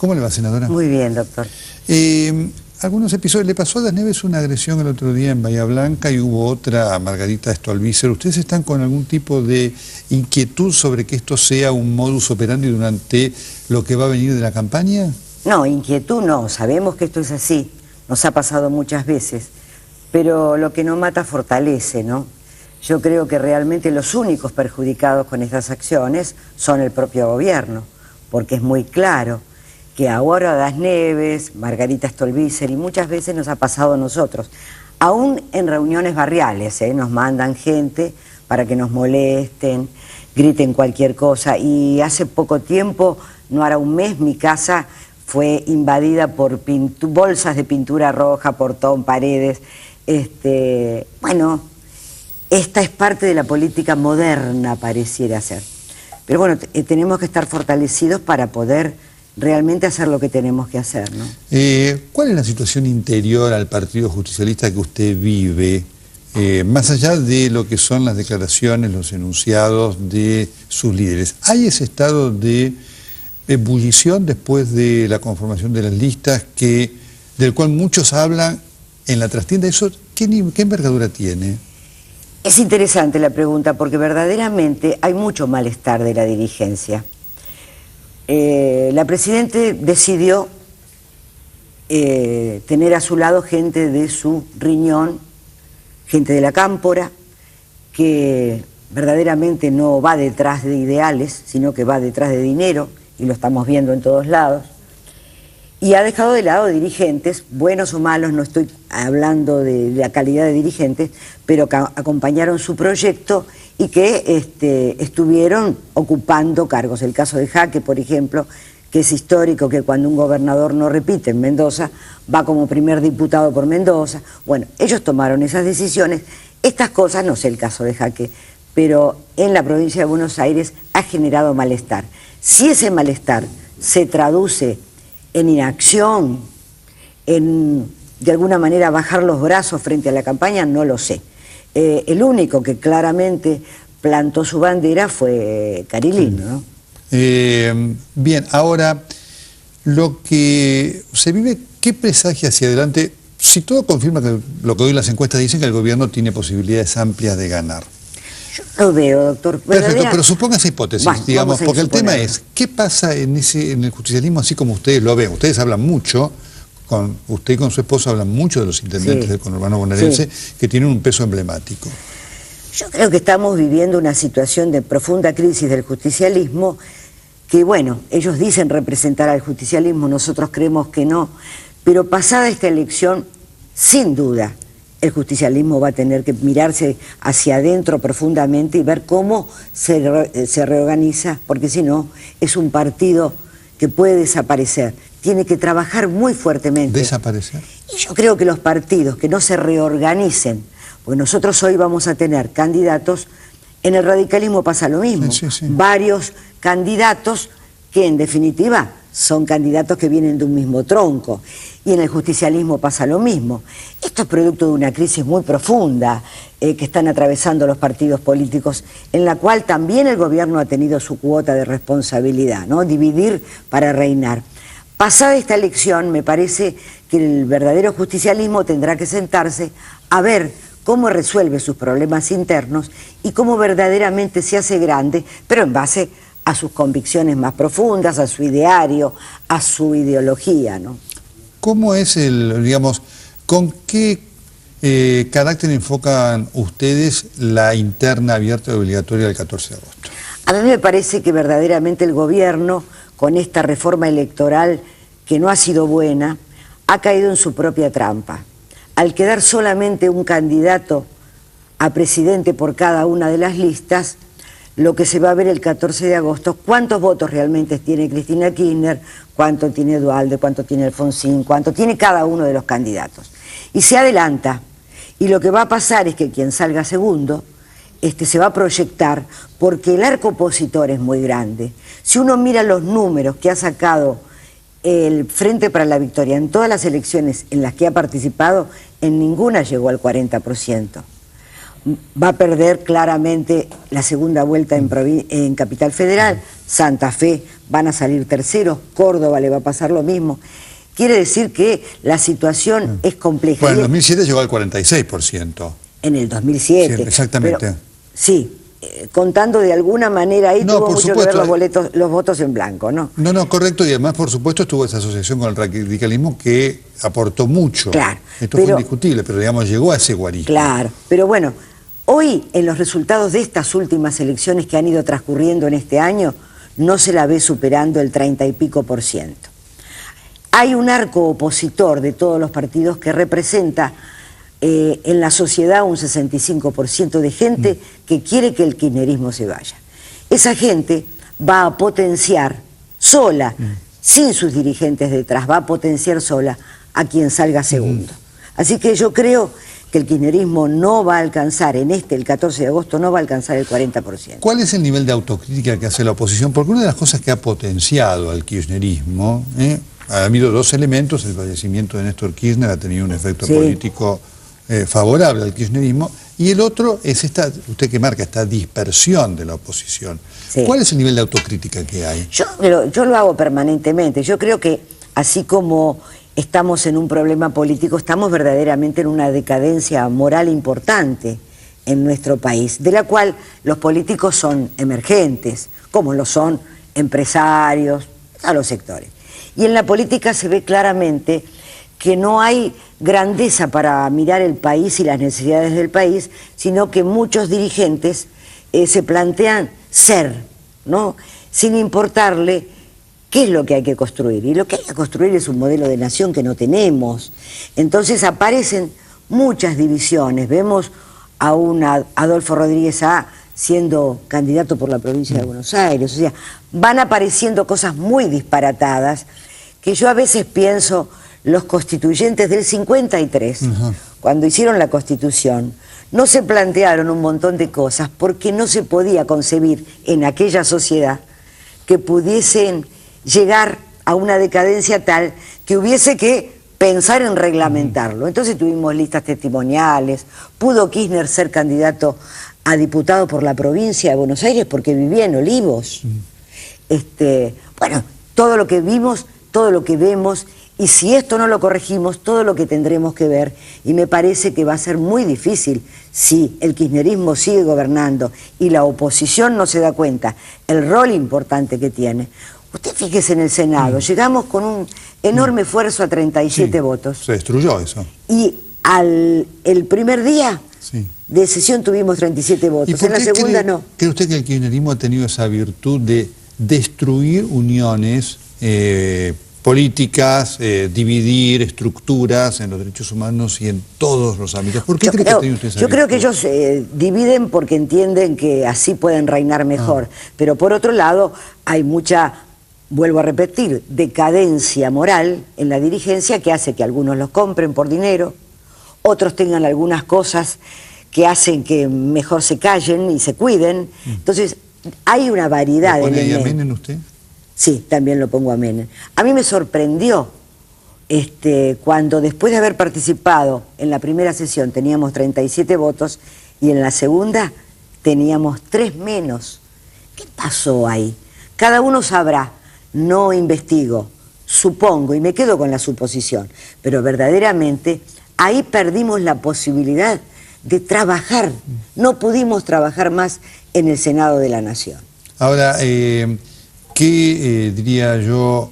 ¿Cómo le va, senadora? Muy bien, doctor. Algunos episodios, le pasó a Das Neves una agresión el otro día en Bahía Blanca y hubo otra a Margarita Stolbizer. ¿Ustedes están con algún tipo de inquietud sobre que esto sea un modus operandi durante lo que va a venir de la campaña? No, inquietud no, sabemos que esto es así, nos ha pasado muchas veces, pero lo que no mata fortalece, ¿no? Yo creo que realmente los únicos perjudicados con estas acciones son el propio gobierno, porque es muy claro que ahora Das Neves, Margarita Stolbizer, y muchas veces nos ha pasado a nosotros, aún en reuniones barriales, nos mandan gente para que nos molesten, griten cualquier cosa, y hace poco tiempo, no hará un mes, mi casa fue invadida por bolsas de pintura roja, portón, paredes. Bueno, esta es parte de la política moderna, pareciera ser. Pero bueno, tenemos que estar fortalecidos para poder realmente hacer lo que tenemos que hacer, ¿no? ¿Cuál es la situación interior al Partido Justicialista que usted vive, más allá de lo que son las declaraciones, los enunciados de sus líderes? ¿Hay ese estado de ebullición después de la conformación de las listas del cual muchos hablan en la trastienda? ¿Eso qué envergadura tiene? Es interesante la pregunta porque verdaderamente hay mucho malestar de la dirigencia. La Presidenta decidió tener a su lado gente de su riñón, gente de la cámpora, que verdaderamente no va detrás de ideales, sino que va detrás de dinero, y lo estamos viendo en todos lados, y ha dejado de lado dirigentes, buenos o malos, no estoy hablando de la calidad de dirigentes, pero que acompañaron su proyecto y que estuvieron ocupando cargos. El caso de Jaque, por ejemplo, que es histórico, que cuando un gobernador no repite en Mendoza, va como primer diputado por Mendoza. Bueno, ellos tomaron esas decisiones. Estas cosas, no sé el caso de Jaque, pero en la provincia de Buenos Aires ha generado malestar. Si ese malestar se traduce en inacción, en de alguna manera bajar los brazos frente a la campaña, no lo sé. El único que claramente plantó su bandera fue Carilino, ¿no? Bien, ahora, lo que se vive, ¿qué presagia hacia adelante? Si todo confirma que lo que hoy las encuestas dicen que el gobierno tiene posibilidades amplias de ganar. Yo lo veo, doctor. Perfecto, pero suponga esa hipótesis, bueno, digamos, porque el tema es, ¿qué pasa en el justicialismo así como ustedes lo ven? Ustedes hablan mucho, usted y con su esposo hablan mucho de los intendentes del conurbano bonaerense, que tienen un peso emblemático. Yo creo que estamos viviendo una situación de profunda crisis del justicialismo, que bueno, ellos dicen representar al justicialismo, nosotros creemos que no, pero pasada esta elección, sin duda, el justicialismo va a tener que mirarse hacia adentro profundamente y ver cómo se reorganiza, porque si no, es un partido que puede desaparecer. Tiene que trabajar muy fuertemente. ¿Desaparecer? Y yo creo que los partidos que no se reorganicen, porque nosotros hoy vamos a tener candidatos, en el radicalismo pasa lo mismo, varios candidatos que en definitiva son candidatos que vienen de un mismo tronco, y en el justicialismo pasa lo mismo. Esto es producto de una crisis muy profunda que están atravesando los partidos políticos, en la cual también el gobierno ha tenido su cuota de responsabilidad, ¿no? Dividir para reinar. Pasada esta elección, me parece que el verdadero justicialismo tendrá que sentarse a ver cómo resuelve sus problemas internos y cómo verdaderamente se hace grande, pero en base a sus convicciones más profundas, a su ideario, a su ideología, ¿no? ¿Cómo es digamos, con qué carácter enfocan ustedes la interna abierta y obligatoria del 14 de agosto? A mí me parece que verdaderamente el gobierno, con esta reforma electoral que no ha sido buena, ha caído en su propia trampa. Al quedar solamente un candidato a presidente por cada una de las listas, lo que se va a ver el 14 de agosto, cuántos votos realmente tiene Cristina Kirchner, cuánto tiene Duhalde, cuánto tiene Alfonsín, cuánto tiene cada uno de los candidatos. Y se adelanta, y lo que va a pasar es que quien salga segundo se va a proyectar, porque el arco opositor es muy grande. Si uno mira los números que ha sacado el Frente para la Victoria en todas las elecciones en las que ha participado, en ninguna llegó al 40%. va a perder claramente la segunda vuelta en Capital Federal, Santa Fe van a salir terceros, Córdoba le va a pasar lo mismo. Quiere decir que la situación es compleja. Bueno, en 2007 llegó al 46%. En el 2007. Sí, exactamente. Pero, sí, contando de alguna manera ahí tuvo mucho que ver los votos en blanco, ¿no? No, correcto, y además, por supuesto, estuvo esa asociación con el radicalismo que aportó mucho. Claro. Esto fue indiscutible, pero digamos, llegó a ese guarismo. Claro, pero bueno, hoy en los resultados de estas últimas elecciones que han ido transcurriendo en este año, no se la ve superando el 30 y pico %. Hay un arco opositor de todos los partidos que representa en la sociedad un 65% de gente que quiere que el kirchnerismo se vaya. Esa gente va a potenciar sola, sin sus dirigentes detrás, va a potenciar sola a quien salga segundo. Así que yo creo que el kirchnerismo no va a alcanzar, el 14 de agosto, no va a alcanzar el 40%. ¿Cuál es el nivel de autocrítica que hace la oposición? Porque una de las cosas que ha potenciado al kirchnerismo, ha habido dos elementos: el fallecimiento de Néstor Kirchner ha tenido un efecto político favorable al kirchnerismo, y el otro es usted que marca, esta dispersión de la oposición. Sí. ¿Cuál es el nivel de autocrítica que hay? Yo lo hago permanentemente. Yo creo que así como estamos en un problema político, estamos verdaderamente en una decadencia moral importante en nuestro país, de la cual los políticos son emergentes, como lo son empresarios, a los sectores. Y en la política se ve claramente que no hay grandeza para mirar el país y las necesidades del país, sino que muchos dirigentes se plantean ser, ¿no? Sin importarle qué es lo que hay que construir. Y lo que hay que construir es un modelo de nación que no tenemos. Entonces aparecen muchas divisiones. Vemos a un Adolfo Rodríguez A. siendo candidato por la provincia de Buenos Aires. O sea, van apareciendo cosas muy disparatadas que yo a veces pienso, los constituyentes del 53, cuando hicieron la Constitución, no se plantearon un montón de cosas porque no se podía concebir en aquella sociedad que pudiesen llegar a una decadencia tal que hubiese que pensar en reglamentarlo. Entonces tuvimos listas testimoniales, pudo Kirchner ser candidato a diputado por la provincia de Buenos Aires porque vivía en Olivos. Bueno, todo lo que vimos, todo lo que vemos, y si esto no lo corregimos, todo lo que tendremos que ver, y me parece que va a ser muy difícil si el kirchnerismo sigue gobernando y la oposición no se da cuenta el rol importante que tiene. Usted fíjese en el Senado, llegamos con un enorme esfuerzo a 37 votos. Se destruyó eso. Y el primer día de sesión tuvimos 37 votos, en la segunda no. ¿Cree usted que el kirchnerismo ha tenido esa virtud de destruir uniones políticas, dividir estructuras en los derechos humanos y en todos los ámbitos? ¿Por qué cree que ha tenido usted esa virtud? Yo creo que ellos dividen porque entienden que así pueden reinar mejor, pero por otro lado hay mucha, vuelvo a repetir, decadencia moral en la dirigencia que hace que algunos los compren por dinero, otros tengan algunas cosas que hacen que mejor se callen y se cuiden. Entonces hay una variedad de elementos. ¿Pone ahí a Menem usted? Sí, también lo pongo a Menem. A mí me sorprendió cuando después de haber participado en la primera sesión teníamos 37 votos y en la segunda teníamos 3 menos. ¿Qué pasó ahí? Cada uno sabrá, no investigo, supongo y me quedo con la suposición, pero verdaderamente ahí perdimos la posibilidad de trabajar, no pudimos trabajar más en el Senado de la Nación. Ahora, ¿qué diría yo,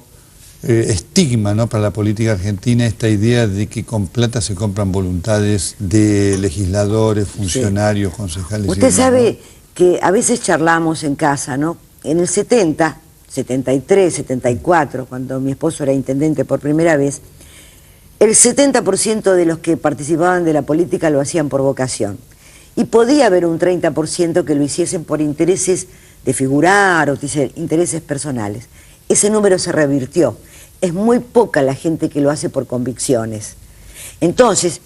estigma, ¿no?, para la política argentina esta idea de que con plata se compran voluntades de legisladores, funcionarios, concejales? Usted sabe que a veces charlamos en casa, ¿no? En el 70, 73, 74, cuando mi esposo era intendente por primera vez, el 70% de los que participaban de la política lo hacían por vocación. Y podía haber un 30% que lo hiciesen por intereses de figurar o intereses personales. Ese número se revirtió. Es muy poca la gente que lo hace por convicciones. Entonces,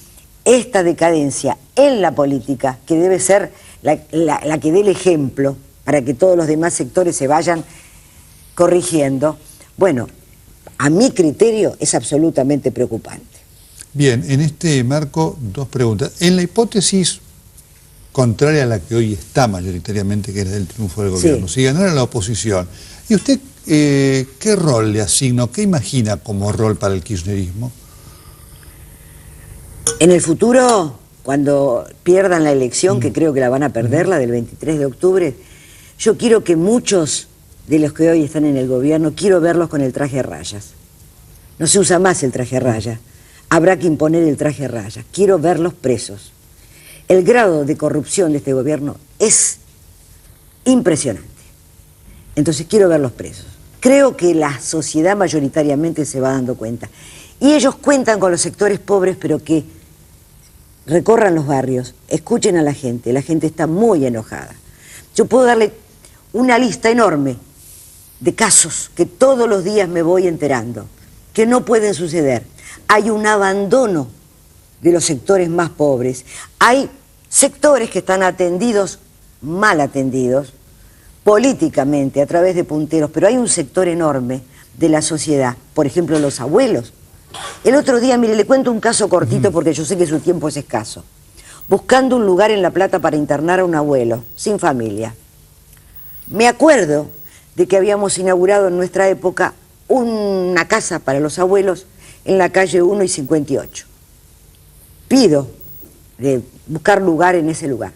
esta decadencia en la política, que debe ser la que dé el ejemplo para que todos los demás sectores se vayan corrigiendo, bueno, a mi criterio es absolutamente preocupante. Bien, en este marco, 2 preguntas. En la hipótesis contraria a la que hoy está mayoritariamente, que es el triunfo del gobierno. Sí. Si ganara la oposición, ¿y usted qué rol le asigna, qué imagina como rol para el kirchnerismo? En el futuro, cuando pierdan la elección, que creo que la van a perder, la del 23 de octubre, yo quiero que muchos de los que hoy están en el gobierno, quiero verlos con el traje a rayas. No se usa más el traje a rayas. Habrá que imponer el traje a rayas. Quiero verlos presos. El grado de corrupción de este gobierno es impresionante. Entonces quiero verlos presos. Creo que la sociedad mayoritariamente se va dando cuenta. Y ellos cuentan con los sectores pobres, pero que recorran los barrios, escuchen a la gente está muy enojada. Yo puedo darle una lista enorme de casos que todos los días me voy enterando, que no pueden suceder. Hay un abandono de los sectores más pobres. Hay sectores que están atendidos, mal atendidos, políticamente, a través de punteros, pero hay un sector enorme de la sociedad, por ejemplo, los abuelos. El otro día, mire, le cuento un caso cortito porque yo sé que su tiempo es escaso. Buscando un lugar en La Plata para internar a un abuelo, sin familia. Me acuerdo de que habíamos inaugurado en nuestra época una casa para los abuelos en la calle 1 y 58. Pido de buscar lugar en ese lugar.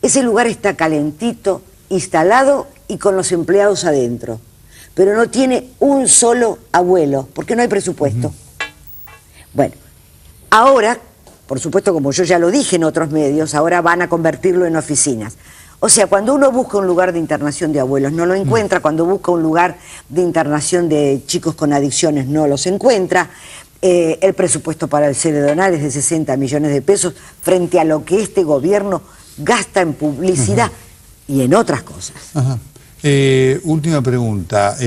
Ese lugar está calentito, instalado y con los empleados adentro, pero no tiene un solo abuelo, porque no hay presupuesto. Bueno, ahora, por supuesto, como yo ya lo dije en otros medios, ahora van a convertirlo en oficinas. O sea, cuando uno busca un lugar de internación de abuelos, no lo encuentra. Cuando busca un lugar de internación de chicos con adicciones, no los encuentra. El presupuesto para el Celedonal es de 60 millones de pesos frente a lo que este gobierno gasta en publicidad y en otras cosas. Última pregunta.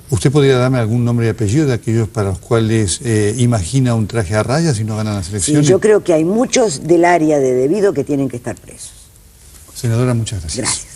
¿Usted podría darme algún nombre y apellido de aquellos para los cuales imagina un traje a rayas y no ganan las elecciones? Sí, yo creo que hay muchos del área de Debido que tienen que estar presos. Senadora, muchas gracias. Gracias.